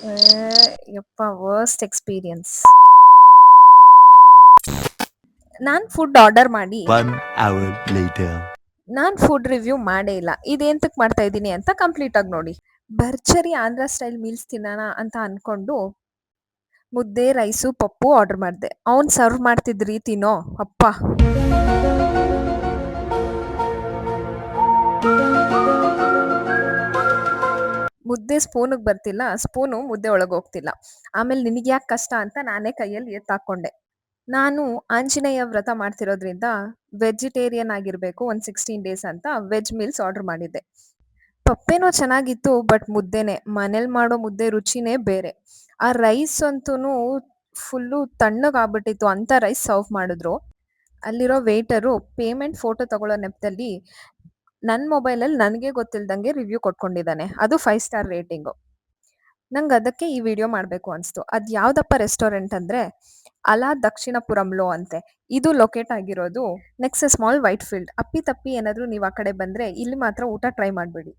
ಏ ಯಪ್ಪ worst experience. ನಾನ್ food order ಮಾಡಿ 1 hour later. ನಾನ್ ಫುಡ್ ರಿವ್ಯೂ ಮಾಡೇ ಇಲ್ಲ. ಇದೇಂತಕ್ ಮಾಡ್ತಾ ಇದ್ದೀನಿ ಅಂತ ಕಂಪ್ಲೀಟ್ ಆಗಿ ನೋಡಿ. ಭರ್ಜರಿ ಆಂಧ್ರ ಸ್ಟೈಲ್ ಮೀಲ್ಸ್ ತಿನ್ನೋಣ ಅಂತ ಅನ್ಕೊಂಡು ಮುದ್ದೆ, ರೈಸು, ಪಪ್ಪು ಆರ್ಡರ್ ಮಾಡ್ದೆ. ಅವ್ನು ಸರ್ವ್ ಮಾಡ್ತಿದ್ದ ರೀತಿನೋ ಅಪ್ಪಾ! ಮುದ್ದೆ ಸ್ಪೂನಿಗೆ ಬರ್ತಿಲ್ಲ, ಸ್ಪೂನು ಮುದ್ದೆ ಒಳಗೆ ಹೋಗ್ತಿಲ್ಲ. ಆಮೇಲೆ ನಿನಗ್ಯಾಕ್ ಕಷ್ಟ ಅಂತ ನಾನೇ ಕೈಯಲ್ಲಿ ಎತ್ತಾಕೊಂಡೆ. ನಾನು ಆಂಜನೇಯ ವ್ರತ ಮಾಡ್ತಿರೋದ್ರಿಂದ ವೆಜಿಟೇರಿಯನ್ ಆಗಿರ್ಬೇಕು ಒಂದು 16 ಡೇಸ್ ಅಂತ ವೆಜ್ ಮೀಲ್ಸ್ ಆರ್ಡರ್ ಮಾಡಿದ್ದೆ. ಪಪ್ಪೇನೋ ಚೆನ್ನಾಗಿತ್ತು, ಬಟ್ ಮುದ್ದೆನೇ. ಮನೇಲಿ ಮಾಡೋ ಮುದ್ದೆ ರುಚಿನೇ ಬೇರೆ. ಆ ರೈಸ್ ಅಂತೂನು ಫುಲ್ಲು ತಣ್ಣಗಾಗ್ಬಿಟ್ಟಿತ್ತು. ಅಂತ ರೈಸ್ ಸರ್ವ್ ಮಾಡಿದ್ರು. ಅಲ್ಲಿರೋ ವೇಟರು ಪೇಮೆಂಟ್ ಫೋಟೋ ತಗೊಳ್ಳೋ ನೆಪದಲ್ಲಿ ನನ್ನ ಮೊಬೈಲಲ್ಲಿ ನನಗೆ ಗೊತ್ತಿಲ್ದಂಗೆ ರಿವ್ಯೂ ಕೊಟ್ಕೊಂಡಿದ್ದಾನೆ. ಅದು 5 ಸ್ಟಾರ್ ರೇಟಿಂಗು. ನಂಗೆ ಅದಕ್ಕೆ ಈ ವಿಡಿಯೋ ಮಾಡಬೇಕು ಅನಿಸ್ತು. ಅದು ಯಾವುದಪ್ಪ ರೆಸ್ಟೋರೆಂಟ್ ಅಂದರೆ ಅಲಾ ದಕ್ಷಿಣಪುರಂಲೋ ಅಂತೆ. ಇದು ಲೊಕೇಟ್ ಆಗಿರೋದು ನೆಕ್ಸಸ್ ಮಾಲ್ ವೈಟ್ ಫೀಲ್ಡ್. ಅಪ್ಪಿ ತಪ್ಪಿ ಏನಾದರೂ ನೀವು ಆ ಕಡೆ ಬಂದರೆ ಇಲ್ಲಿ ಮಾತ್ರ ಊಟ ಟ್ರೈ ಮಾಡಬೇಡಿ.